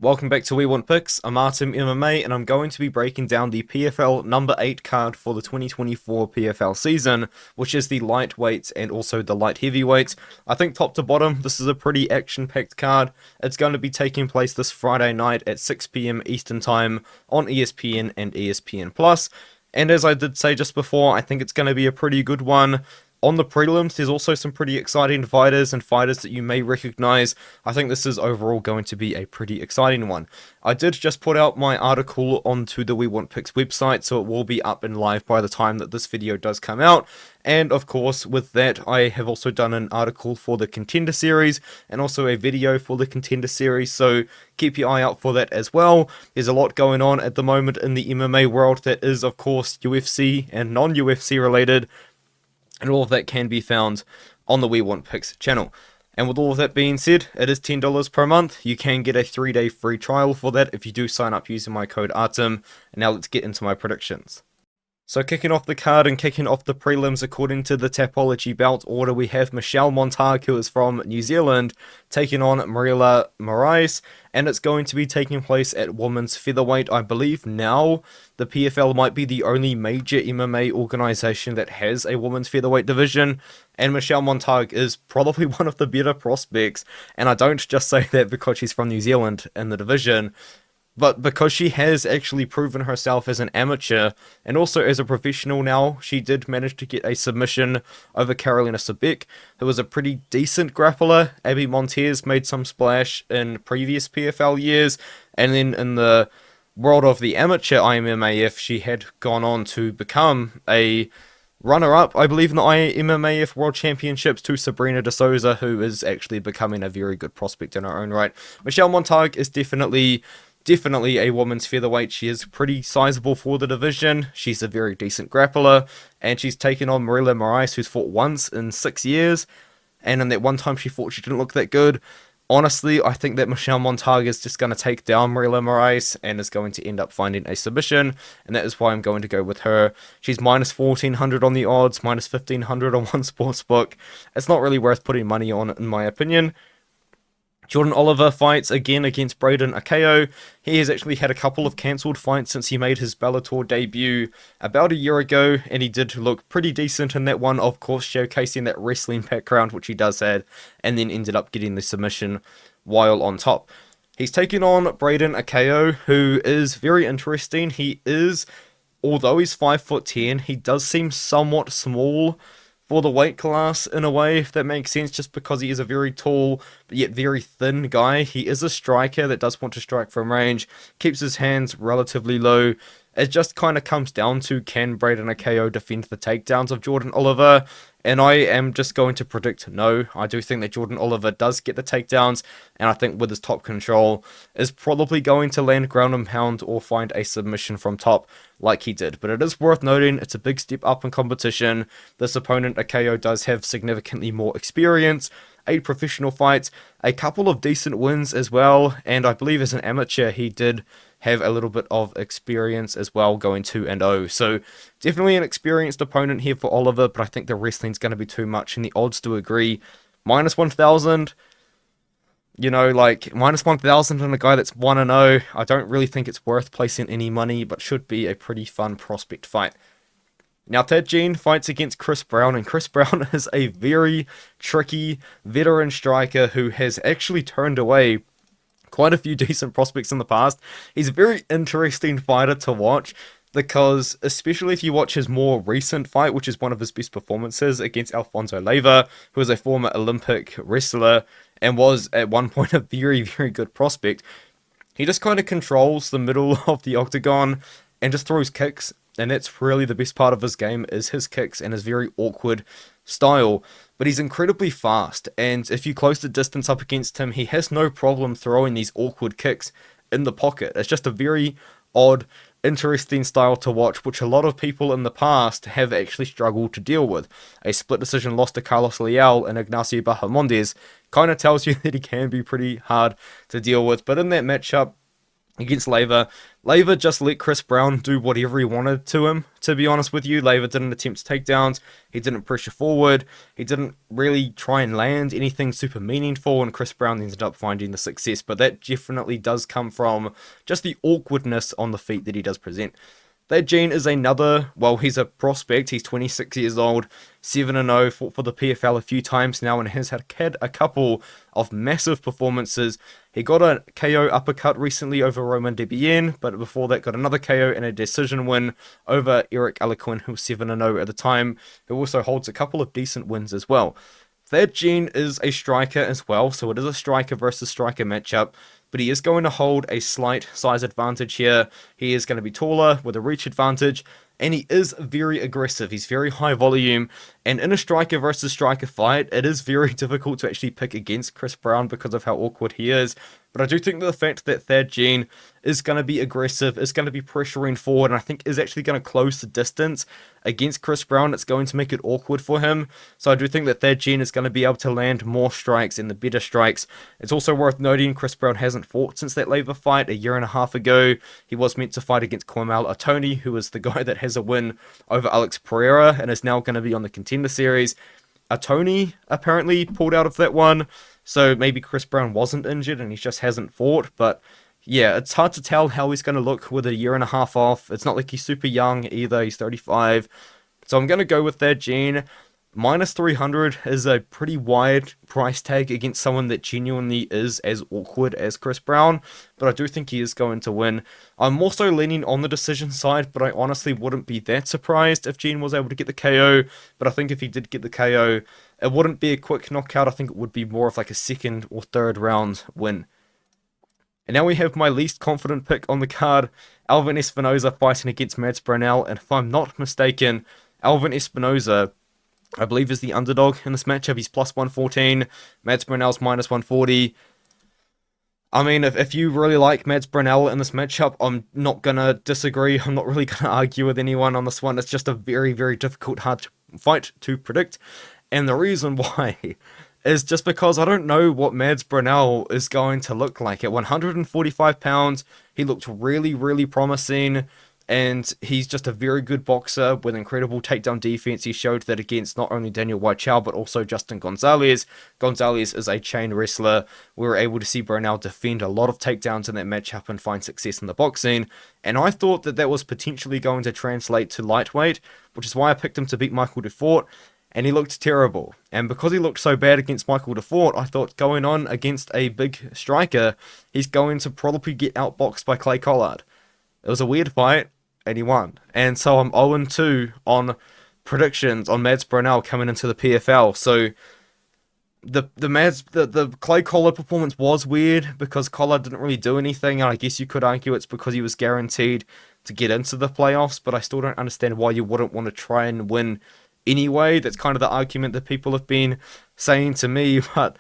Welcome back to We Want Picks. I'm Artem MMA, and I'm going to be breaking down the PFL number 8 card for the 2024 PFL season, which is the lightweights and also the light heavyweights. I think top to bottom, this is a pretty action-packed card. It's going to be taking place this Friday night at 6 PM Eastern Time on ESPN and ESPN+. And as I did say just before, I think it's going to be a pretty good one. On the prelims, there's also some pretty exciting fighters and fighters that you may recognize. I think this is overall going to be a pretty exciting one. I did just put out my article onto the We Want Picks website, so it will be up and live by the time that this video does come out. And of course, with that, I have also done an article for the Contender Series and also a video for the Contender Series, so keep your eye out for that as well. There's a lot going on at the moment in the MMA world that is, of course, UFC and non-UFC related. And all of that can be found on the We Want Picks channel. And with all of that being said, it is $10 per month. You can get a 3-day free trial for that if you do sign up using my code ARTEM. And now let's get into my predictions. So kicking off the card and kicking off the prelims according to the Tapology bout order, we have Montague, who is from New Zealand, taking on Marilia Morais, and it's going to be taking place at women's featherweight. I believe now the PFL might be the only major MMA organization that has a women's featherweight division, and Montague is probably one of the better prospects, and I don't just say that because she's from New Zealand in the division, but because she has actually proven herself as an amateur and also as a professional now. She did manage to get a submission over Carolina Sabek, who was a pretty decent grappler. Abby Montez made some splash in previous PFL years, and then in the world of the amateur IMMAF, she had gone on to become a runner-up, I believe, in the IMMAF World Championships to Sabrina De Souza, who is actually becoming a very good prospect in her own right. Montague is definitely a woman's featherweight. She is pretty sizable for the division. She's a very decent grappler, and she's taken on Marilia Morais, who's fought once in 6 years, and in that one time she fought, she didn't look that good. Honestly, I think that Montague is just going to take down Marilia Morais and is going to end up finding a submission, and that is why I'm going to go with her. She's minus 1400 on the odds, minus 1500 on one sportsbook. It's not really worth putting money on, in my opinion. Jordan Oliver fights again against Braydon Akeo. He has actually had a couple of cancelled fights since he made his Bellator debut about a year ago, and he did look pretty decent in that one, of course, showcasing that wrestling background, which he does have, and then ended up getting the submission while on top. He's taking on Braydon Akeo, who is very interesting. He is, although he's 5'10", he does seem somewhat small for the weight class in a way, if that makes sense, just because he is a very tall but yet very thin guy. He is a striker that does want to strike from range, keeps his hands relatively low. It just kind of comes down to, can Braydon Akeo defend the takedowns of Jordan Oliver? And I am just going to predict no. I do think that Jordan Oliver does get the takedowns, and I think with his top control is probably going to land ground and pound or find a submission from top like he did. But it is worth noting, it's a big step up in competition. This opponent, Akeo, does have significantly more experience, 8 professional fights, a couple of decent wins as well, and I believe as an amateur he did have a little bit of experience as well, going 2-0. So definitely an experienced opponent here for Oliver, but I think the wrestling's going to be too much, and the odds do agree. Minus 1,000, minus 1,000 on a guy that's 1-0. I don't really think it's worth placing any money, but should be a pretty fun prospect fight. Now, Thad Jean fights against Chris Brown, and Chris Brown is a very tricky veteran striker who has actually turned away quite a few decent prospects in the past. He's a very interesting fighter to watch, because especially if you watch his more recent fight, which is one of his best performances against Alfonso Leiva, who is a former Olympic wrestler and was at one point a very, very good prospect. He just kind of controls the middle of the octagon and just throws kicks, and that's really the best part of his game, is his kicks and his very awkward style. But he's incredibly fast, and if you close the distance up against him, he has no problem throwing these awkward kicks in the pocket. It's just a very odd, interesting style to watch, which a lot of people in the past have actually struggled to deal with. A split decision loss to Carlos Leal and Ignacio Bahamondes kind of tells you that he can be pretty hard to deal with. But in that matchup, against Laver. Laver just let Chris Brown do whatever he wanted to him, to be honest with you. Laver didn't attempt takedowns, he didn't pressure forward, he didn't really try and land anything super meaningful, and Chris Brown ended up finding the success. But that definitely does come from just the awkwardness on the feet that he does present. That Gene is another, well, he's a prospect. He's 26 years old, 7-0, fought for the PFL a few times now, and has had a couple of massive performances. He got a KO uppercut recently over Roman Debien, but before that got another KO and a decision win over Eric Alequin, who was 7-0 at the time, who also holds a couple of decent wins as well. That Gene is a striker as well, so it is a striker versus striker matchup, but he is going to hold a slight size advantage here. He is going to be taller with a reach advantage, and he is very aggressive. He's very high volume, and in a striker versus striker fight, it is very difficult to actually pick against Chris Brown because of how awkward he is. But I do think that the fact that Thad Gene is going to be aggressive, is going to be pressuring forward, and I think is actually going to close the distance against Chris Brown, it's going to make it awkward for him. So I do think that Thad Gene is going to be able to land more strikes and the better strikes. It's also worth noting Chris Brown hasn't fought since that Laver fight a year and a half ago. He was meant to fight against Cormal Atoni, who is the guy that has a win over Alex Pereira and is now going to be on the Contender Series. Atoni apparently pulled out of that one, so maybe Chris Brown wasn't injured and he just hasn't fought. But yeah, it's hard to tell how he's going to look with a year and a half off. It's not like he's super young either. He's 35. So I'm going to go with that Gene. Minus 300 is a pretty wide price tag against someone that genuinely is as awkward as Chris Brown, but I do think he is going to win. I'm also leaning on the decision side, but I honestly wouldn't be that surprised if Gene was able to get the KO, but I think if he did get the KO, it wouldn't be a quick knockout. I think it would be more of like a second or third round win. And now we have my least confident pick on the card, Elvin Espinosa fighting against Mads Burnell, and if I'm not mistaken, Elvin Espinosa, I believe, is the underdog in this matchup. He's plus 114. Mads Burnell's minus 140. I mean, if you really like Mads Burnell in this matchup, I'm not going to disagree. I'm not really going to argue with anyone on this one. It's just a very, very difficult, hard fight to predict. And the reason why is just because I don't know what Mads Burnell is going to look like. At 145 pounds, he looked really, really promising. And he's just a very good boxer with incredible takedown defense. He showed that against not only Daniel Weichao, but also Justin Gonzalez. Gonzalez is a chain wrestler. We were able to see Burnell defend a lot of takedowns in that matchup and find success in the boxing. And I thought that that was potentially going to translate to lightweight, which is why I picked him to beat Michael Dufort. And he looked terrible. And because he looked so bad against Michael Dufort, I thought going on against a big striker, he's going to probably get outboxed by Clay Collard. It was a weird fight, and he won. And so I'm 0-2 on predictions on Mads Burnell coming into the PFL. So the Clay Collard performance was weird because Collard didn't really do anything, and I guess you could argue it's because he was guaranteed to get into the playoffs, but I still don't understand why you wouldn't want to try and win anyway. That's kind of the argument that people have been saying to me, but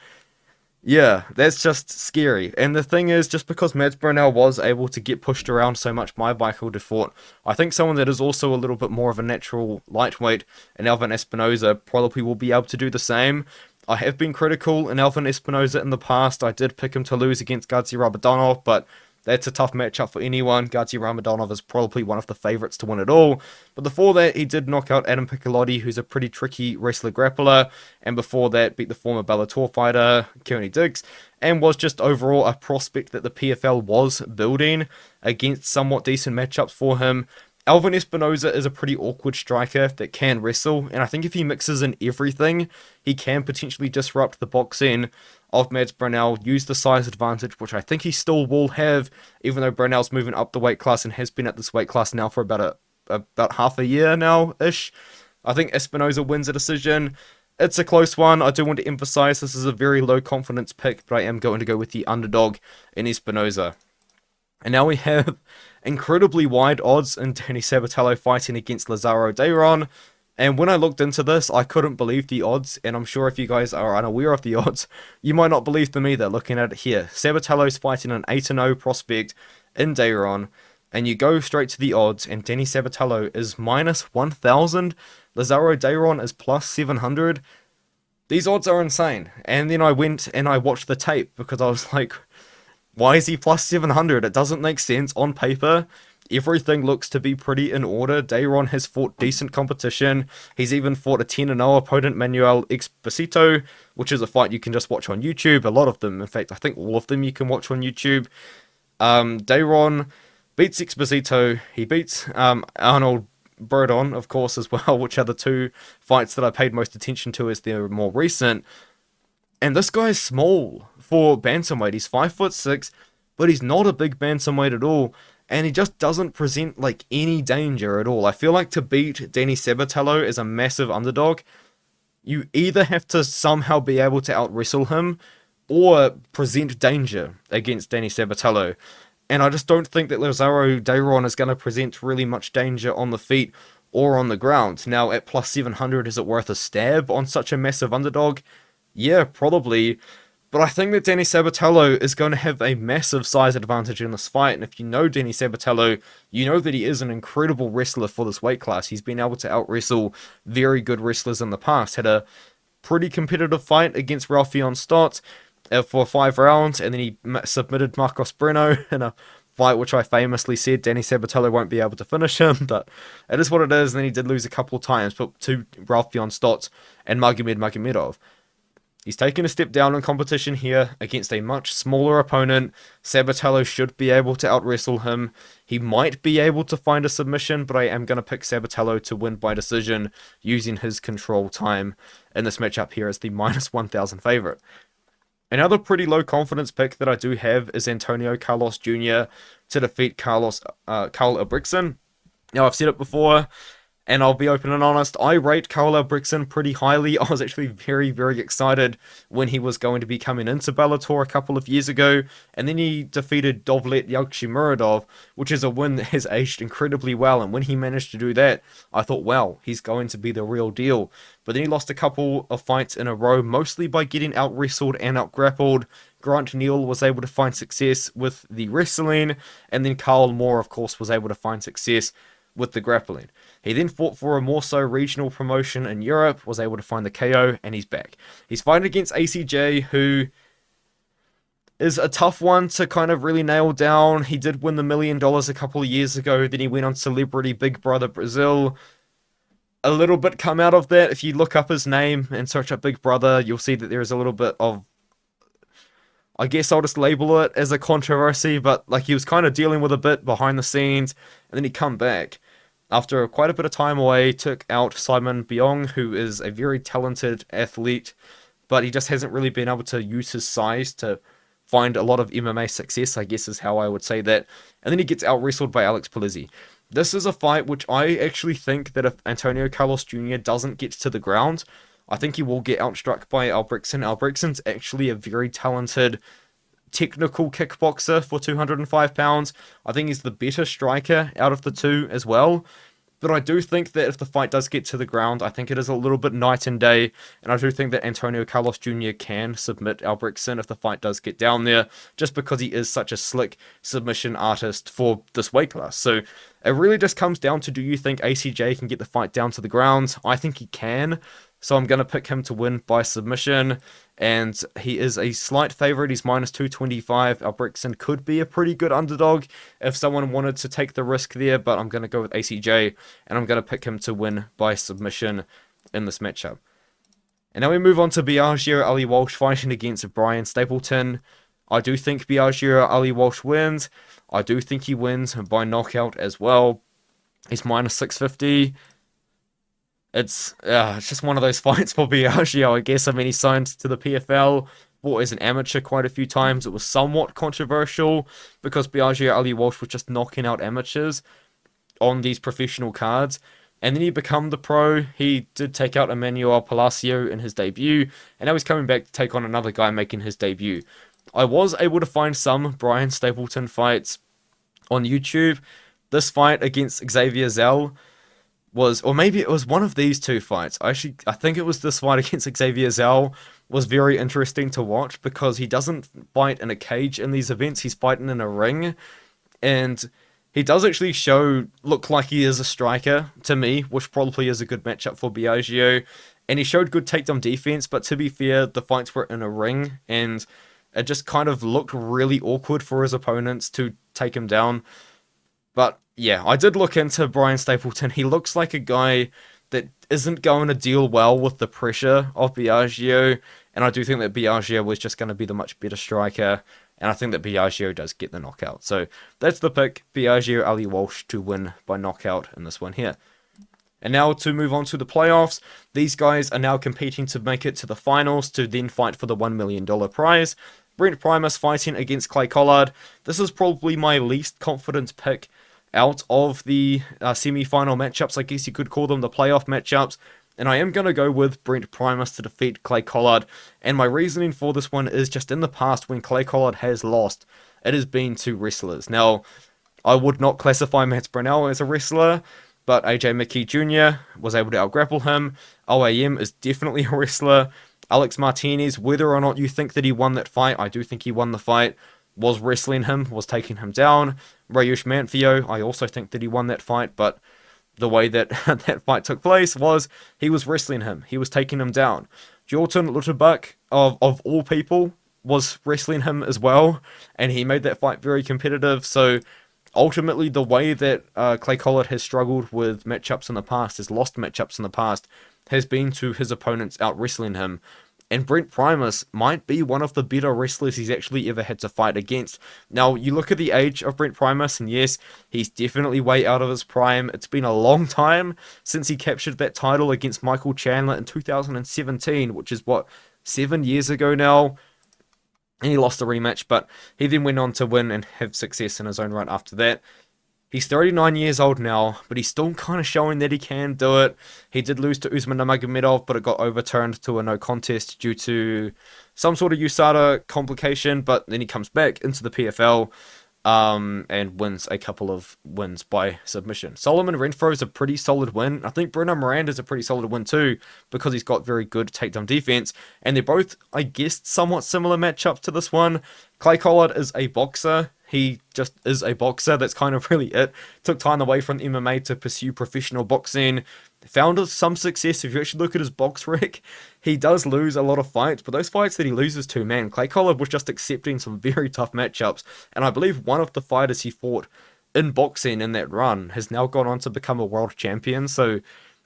yeah, that's just scary. And the thing is, just because Mads Burnell was able to get pushed around so much by Michael Dufort, I think someone that is also a little bit more of a natural lightweight, and Elvin Espinosa, probably will be able to do the same. I have been critical in Elvin Espinosa in the past. I did pick him to lose against Gadzhi Rabadanov, but that's a tough matchup for anyone. Gadzhi Rabadanov is probably one of the favourites to win it all. But before that, he did knock out Adam Piccolotti, who's a pretty tricky wrestler grappler. And before that, beat the former Bellator fighter, Kearney Diggs. And was just overall a prospect that the PFL was building against somewhat decent matchups for him. Elvin Espinosa is a pretty awkward striker that can wrestle. And I think if he mixes in everything, he can potentially disrupt the boxing of Mads Burnell, use the size advantage, which I think he still will have, even though Burnell's moving up the weight class and has been at this weight class now for about half a year now-ish. I think Espinosa wins a decision. It's a close one. I do want to emphasize this is a very low confidence pick, but I am going to go with the underdog in Espinosa. And now we have incredibly wide odds in Danny Sabatello fighting against Lazaro Dayron. And when I looked into this, I couldn't believe the odds, and I'm sure if you guys are unaware of the odds, you might not believe them either looking at it here. Sabatello's fighting an 8-0 prospect in Dayron, and you go straight to the odds, and Danny Sabatello is minus 1,000, Lazaro Dayron is plus 700. These odds are insane. And then I went and I watched the tape, because I was like, Why is he plus 700? It doesn't make sense on paper. Everything looks to be pretty in order. Dayron has fought decent competition. He's even fought a 10-0 opponent, Manuel Exposito, which is a fight you can just watch on YouTube. A lot of them, in fact, I think all of them you can watch on YouTube. Dayron beats Exposito. He beats Arnold Braydon, of course, as well, which are the two fights that I paid most attention to as they're more recent. And this guy's small for bantamweight. He's 5'6", but he's not a big bantamweight at all. And he just doesn't present like any danger at all. I feel like to beat Danny Sabatello as a massive underdog, you either have to somehow be able to out-wrestle him or present danger against Danny Sabatello. And I just don't think that Lazaro Dayron is going to present really much danger on the feet or on the ground. Now, at plus 700, is it worth a stab on such a massive underdog? Yeah, probably. But I think that Danny Sabatello is going to have a massive size advantage in this fight. And if you know Danny Sabatello, you know that he is an incredible wrestler for this weight class. He's been able to out-wrestle very good wrestlers in the past. Had a pretty competitive fight against Ralphion Stott for 5 rounds. And then he submitted Marcos Breno in a fight which I famously said Danny Sabatello won't be able to finish him. But it is what it is. And then he did lose a couple of times, but to Ralphion Stott and Magomedov. He's taken a step down in competition here against a much smaller opponent. Sabatello should be able to out-wrestle him. He might be able to find a submission, but I am going to pick Sabatello to win by decision using his control time in this matchup here as the minus 1,000 favorite. Another pretty low confidence pick that I do have is Antonio Carlos Jr. to defeat Karl Albrektsson. Now, I've said it before, and I'll be open and honest, I rate Karl Albrektsson pretty highly. I was actually very, very excited when he was going to be coming into Bellator a couple of years ago, and then he defeated Dovlet Yagshimuradov, which is a win that has aged incredibly well, and when he managed to do that, I thought, wow, he's going to be the real deal. But then he lost a couple of fights in a row, mostly by getting out-wrestled and out-grappled. Grant Neal was able to find success with the wrestling, and then Karl Moore, of course, was able to find success with the grappling. He then fought for a more so regional promotion in Europe, was able to find the KO, and he's back. He's fighting against ACJ, who is a tough one to kind of really nail down. He did win the $1 million a couple of years ago, then he went on Celebrity Big Brother Brazil. A little bit come out of that. If you look up his name and search up Big Brother, you'll see that there is a little bit of, I guess I'll just label it as a controversy, but like he was kind of dealing with a bit behind the scenes, and then he come back after quite a bit of time away, took out Simon Biong, who is a very talented athlete, but he just hasn't really been able to use his size to find a lot of MMA success, I guess is how I would say that. And then he gets out-wrestled by Alex Polizzi. This is a fight which I actually think that if Antonio Carlos Jr. doesn't get to the ground, I think he will get outstruck by Albrektsson. Albrektson's actually a very talented technical kickboxer for 205 pounds. I think he's the better striker out of the two as well. But I do think that if the fight does get to the ground, I think it is a little bit night and day. And I do think that Antonio Carlos Jr. can submit Albrektsson if the fight does get down there, just because he is such a slick submission artist for this weight class. So it really just comes down to, do you think ACJ can get the fight down to the ground? I think he can. So I'm going to pick him to win by submission, and he is a slight favorite. He's minus 225. Albrektsson could be a pretty good underdog if someone wanted to take the risk there, but I'm going to go with ACJ, and I'm going to pick him to win by submission in this matchup. And now we move on to Biaggio Ali Walsh fighting against Brian Stapleton. I do think Biaggio Ali Walsh wins. I do think he wins by knockout as well. He's minus 650. It's just one of those fights for Biaggio, I guess. I mean, he signed to the PFL, fought as an amateur quite a few times. It was somewhat controversial because Biaggio Ali Walsh was just knocking out amateurs on these professional cards. And then he became the pro. He did take out Emmanuel Palacio in his debut, and now he's coming back to take on another guy making his debut. I was able to find some Brian Stapleton fights on YouTube. This fight against Xavier Zell was, or maybe it was one of these two fights. I think it was this fight against Xavier Zell was very interesting to watch because he doesn't fight in a cage in these events. He's fighting in a ring, and he does actually look like he is a striker to me, which probably is a good matchup for Biaggio. And he showed good takedown defense, but to be fair, the fights were in a ring, and It just kind of looked really awkward for his opponents to take him down. But yeah, I did look into Brian Stapleton. He looks like a guy that isn't going to deal well with the pressure of Biaggio, and I do think that Biaggio was just going to be the much better striker, and I think that Biaggio does get the knockout. So that's the pick, Biaggio, Ali Walsh to win by knockout in this one here. And now to move on to the playoffs, these guys are now competing to make it to the finals to then fight for the $1 million prize. Brent Primus fighting against Clay Collard. This is probably my least confident pick out of the semi-final matchups. I guess you could call them the playoff matchups. And I am going to go with Brent Primus to defeat Clay Collard. And my reasoning for this one is just in the past when Clay Collard has lost, it has been to wrestlers. Now, I would not classify Mats Burnell as a wrestler, but AJ McKee Jr. was able to out-grapple him. OAM is definitely a wrestler. Alex Martinez, whether or not you think that he won that fight, I do think he won the fight, was wrestling him, was taking him down. Rayush Manfio, I also think that he won that fight, but the way that that fight took place was he was wrestling him. He was taking him down. Jordan Lutterbuck, of all people, was wrestling him as well, and he made that fight very competitive. So ultimately, the way that Clay Collard has struggled with matchups in the past, has lost matchups in the past, has been to his opponents out-wrestling him. And Brent Primus might be one of the better wrestlers he's actually ever had to fight against. Now, you look at the age of Brent Primus, and yes, he's definitely way out of his prime. It's been a long time since he captured that title against Michael Chandler in 2017, which is, 7 years ago now? And he lost a rematch, but he then went on to win and have success in his own right after that. He's 39 years old now, but he's still kind of showing that he can do it. He did lose to Usman Nurmagomedov, but it got overturned to a no contest due to some sort of USADA complication, but then he comes back into the PFL and wins a couple of wins by submission. Solomon Renfro is a pretty solid win. I think Bruno Miranda is a pretty solid win too, because he's got very good takedown defense, and they're both, I guess, somewhat similar matchups to this one. Clay Collard is a boxer. He just is a boxer. That's kind of really it. Took time away from MMA to pursue professional boxing. Found some success. If you actually look at his box rec, he does lose a lot of fights, but those fights that he loses to, man, Clay Collard was just accepting some very tough matchups, and I believe one of the fighters he fought in boxing in that run has now gone on to become a world champion. So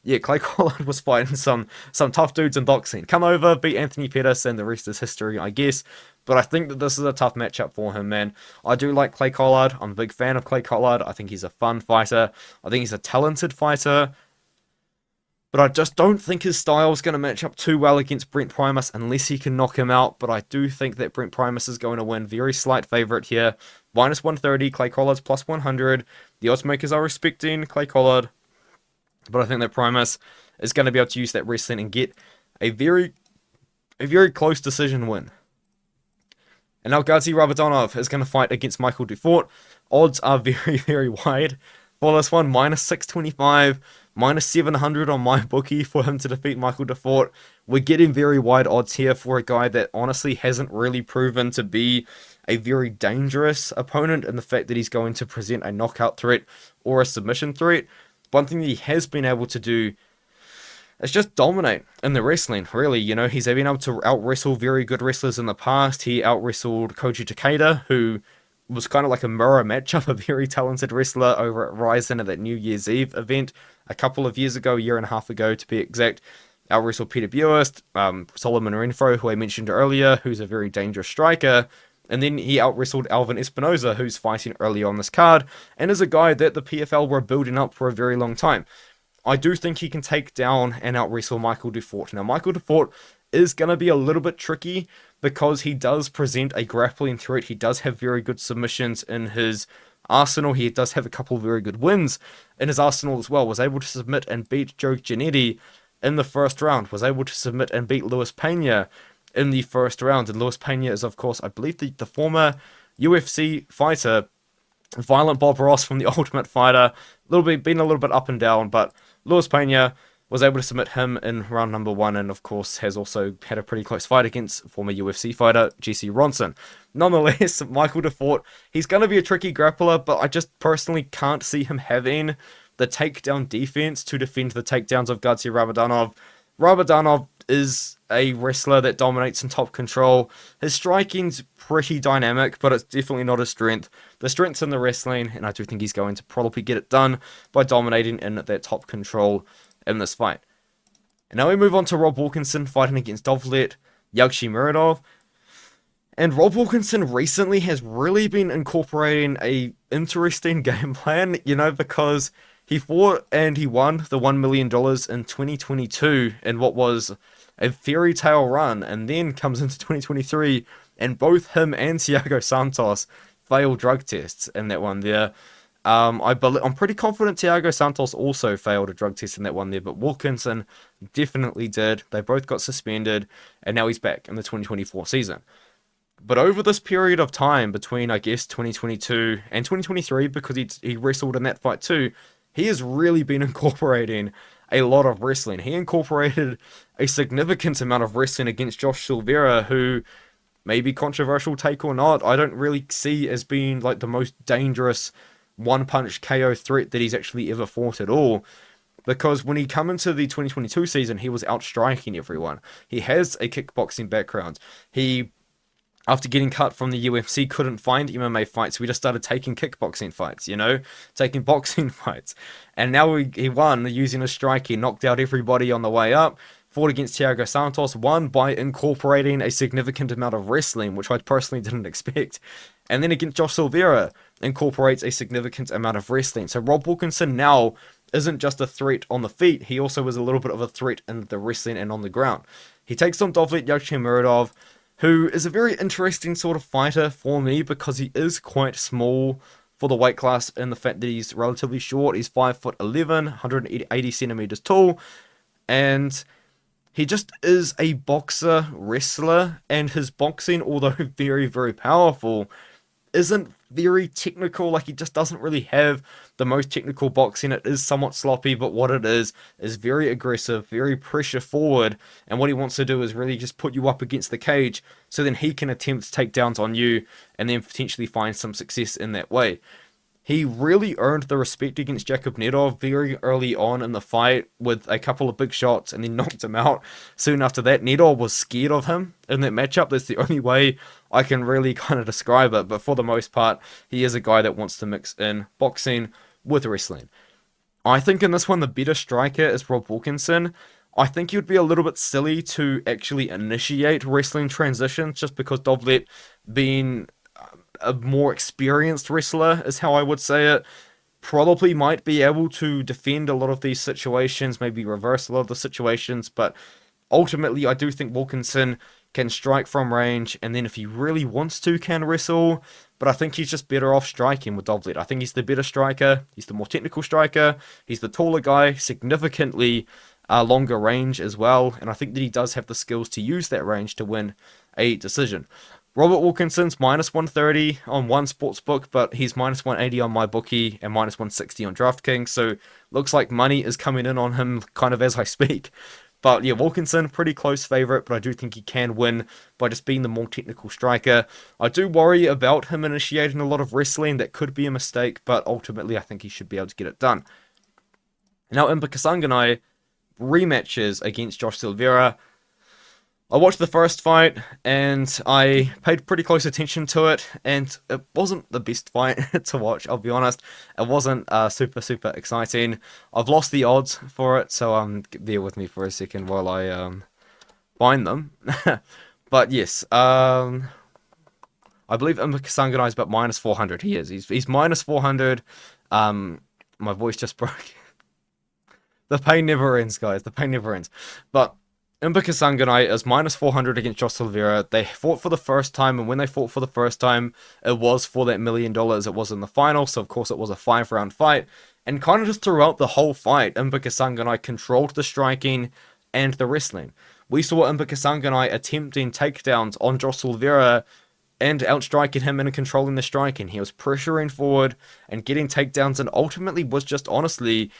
yeah, Clay Collard was fighting some tough dudes in boxing. Come over, beat Anthony Pettis, and the rest is history, I guess. But I think that this is a tough matchup for him, man. I do like Clay Collard. I'm a big fan of Clay Collard. I think he's a fun fighter. I think he's a talented fighter. But I just don't think his style is going to match up too well against Brent Primus unless he can knock him out. But I do think that Brent Primus is going to win. Very slight favorite here. Minus 130, Clay Collard's plus 100. The odds makers are respecting Clay Collard. But I think that Primus is going to be able to use that wrestling and get a very close decision win. And now Gadzhi Rabadanov is going to fight against Michael Dufort. Odds are very, very wide for this one. Minus 625, minus 700 on my bookie for him to defeat Michael Dufort. We're getting very wide odds here for a guy that honestly hasn't really proven to be a very dangerous opponent in the fact that he's going to present a knockout threat or a submission threat. One thing that he has been able to do is just dominate in the wrestling, really. You know, he's been able to out-wrestle very good wrestlers in the past. He out-wrestled Koji Takeda, who was kind of like a mirror matchup, a very talented wrestler over at Ryzen at that New Year's Eve event a couple of years ago, a year and a half ago to be exact. Out-wrestled Peter Buist, Solomon Renfro, who I mentioned earlier, who's a very dangerous striker. And then he out-wrestled Elvin Espinosa, who's fighting early on this card, and is a guy that the PFL were building up for a very long time. I do think he can take down and out-wrestle Michael Dufort. Now, Michael Dufort is going to be a little bit tricky because he does present a grappling threat. He does have very good submissions in his arsenal. He does have a couple of very good wins in his arsenal as well. Was able to submit and beat Joe Giannetti in the first round. Was able to submit and beat Luis Pena in the first round. And Luis Pena is, of course, I believe the former UFC fighter, Violent Bob Ross from The Ultimate Fighter. Been a little bit up and down, but Luis Pena was able to submit him in round number 1, and of course has also had a pretty close fight against former UFC fighter GC Ronson. Nonetheless, Michael Dufort, he's going to be a tricky grappler, but I just personally can't see him having the takedown defense to defend the takedowns of Gadzhi Rabadanov. Rabadanov is a wrestler that dominates in top control. His striking's pretty dynamic, but it's definitely not his strength. The strength's in the wrestling, and I do think he's going to probably get it done by dominating in that top control in this fight. And now we move on to Rob Wilkinson fighting against Dovlet, Yagshimuradov. And Rob Wilkinson recently has really been incorporating a interesting game plan, because he fought and he won the $1 million in 2022 in what was a fairy tale run, and then comes into 2023, and both him and Thiago Santos failed drug tests in that one there. I'm pretty confident Thiago Santos also failed a drug test in that one there, but Wilkinson definitely did. They both got suspended, and now he's back in the 2024 season. But over this period of time between, I guess, 2022 and 2023, because he wrestled in that fight too, he has really been incorporating a lot of wrestling. He incorporated a significant amount of wrestling against Josh Silveira, who, maybe controversial take or not, I don't really see as being like the most dangerous one-punch KO threat that he's actually ever fought at all. Because when he come into the 2022 season, he was outstriking everyone. He has a kickboxing background. He, after getting cut from the UFC, couldn't find MMA fights, so we just started taking kickboxing fights, taking boxing fights. And now he won using a strike. He knocked out everybody on the way up, fought against Thiago Santos, won by incorporating a significant amount of wrestling, which I personally didn't expect. And then against Josh Silveira, incorporates a significant amount of wrestling. So Rob Wilkinson now isn't just a threat on the feet, he also is a little bit of a threat in the wrestling and on the ground. He takes on Dovlet Yagshimuradov, who is a very interesting sort of fighter for me because he is quite small for the weight class, and the fact that he's relatively short. He's 5'11", 180 centimeters tall, and he just is a boxer wrestler, and his boxing, although very, very powerful, isn't very technical. Like, he just doesn't really have the most technical boxing. It is somewhat sloppy, but what it is very aggressive, very pressure forward, and what he wants to do is really just put you up against the cage so then he can attempt takedowns on you and then potentially find some success in that way. He really earned the respect against Jakub Nedov very early on in the fight with a couple of big shots and then knocked him out. Soon after that, Nedov was scared of him in that matchup. That's the only way I can really kind of describe it. But for the most part, he is a guy that wants to mix in boxing with wrestling. I think in this one, the better striker is Rob Wilkinson. I think he would be a little bit silly to actually initiate wrestling transitions just because Dovlet, being a more experienced wrestler is how I would say it, probably might be able to defend a lot of these situations, maybe reverse a lot of the situations, but ultimately I do think Wilkinson can strike from range, and then if he really wants to, can wrestle, but I think he's just better off striking with Dovlet. I think he's the better striker, he's the more technical striker, he's the taller guy, significantly longer range as well, and I think that he does have the skills to use that range to win a decision. Robert Wilkinson's minus 130 on one sportsbook, but he's minus 180 on my bookie and minus 160 on DraftKings, so looks like money is coming in on him kind of as I speak. But yeah, Wilkinson, pretty close favourite, but I do think he can win by just being the more technical striker. I do worry about him initiating a lot of wrestling. That could be a mistake, but ultimately I think he should be able to get it done. Now, Impa Kasanganay rematches against Josh Silveira. I watched the first fight, and I paid pretty close attention to it, and it wasn't the best fight to watch, I'll be honest. It wasn't super, super exciting. I've lost the odds for it, so bear with me for a second while I find them. But yes, I believe Impa Kasanganay is about minus 400. He is. He's minus 400. My voice just broke. The pain never ends, guys. The pain never ends. But Impa Kasanganay is minus 400 against Josh Silveira. They fought for the first time, and when they fought for the first time, it was for that $1 million. It was in the final, so of course it was a 5-round fight. And kind of just throughout the whole fight, Impa Kasanganay controlled the striking and the wrestling. We saw Impa Kasanganay attempting takedowns on Josh Silveira and outstriking him and controlling the striking. He was pressuring forward and getting takedowns, and ultimately was just honestly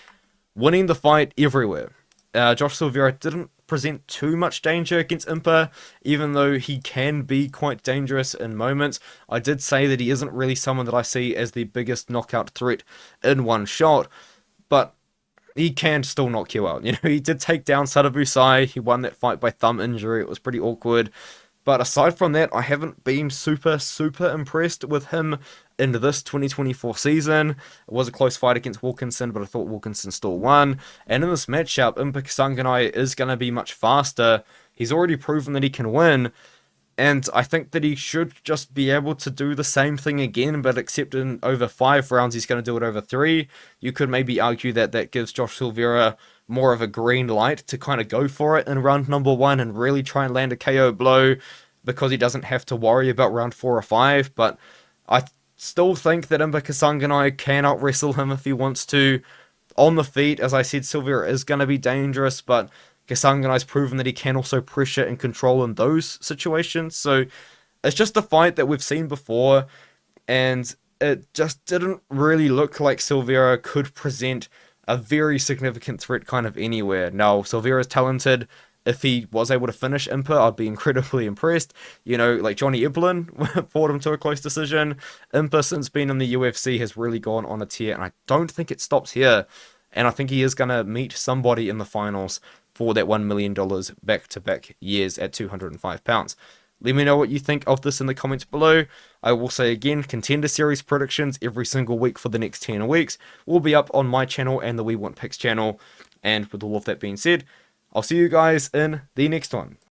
winning the fight everywhere. Josh Silveira didn't present too much danger against Impa, even though he can be quite dangerous in moments. I did say that he isn't really someone that I see as the biggest knockout threat in one shot, but he can still knock you out. You know, he did take down Sadabusai. He won that fight by thumb injury. It was pretty awkward. But aside from that, I haven't been super impressed with him in this 2024 season. It was a close fight against Wilkinson, but I thought Wilkinson still won. And in this matchup, Impa Kasanganay is going to be much faster. He's already proven that he can win. And I think that he should just be able to do the same thing again, but except in over 5 rounds, he's going to do it over 3. You could maybe argue that that gives Josh Silveira more of a green light to kind of go for it in round number 1 and really try and land a KO blow, because he doesn't have to worry about round 4 or 5. But I still think that Impa Kasanganay can out-wrestle him if he wants to. On the feet, as I said, Silveira is going to be dangerous, but Kasanganay's proven that he can also pressure and control in those situations. So it's just a fight that we've seen before, and it just didn't really look like Silveira could present a very significant threat kind of anywhere. Now, Silveira's talented. If he was able to finish Impa, I'd be incredibly impressed. You know, like Johnny Eblin fought him to a close decision. Impa, since being in the UFC, has really gone on a tear, and I don't think it stops here. And I think he is going to meet somebody in the finals for that $1 million back-to-back years at 205 pounds. Let me know what you think of this in the comments below. I will say again, Contender Series predictions every single week for the next 10 weeks will be up on my channel and the We Want Picks channel. And with all of that being said, I'll see you guys in the next one.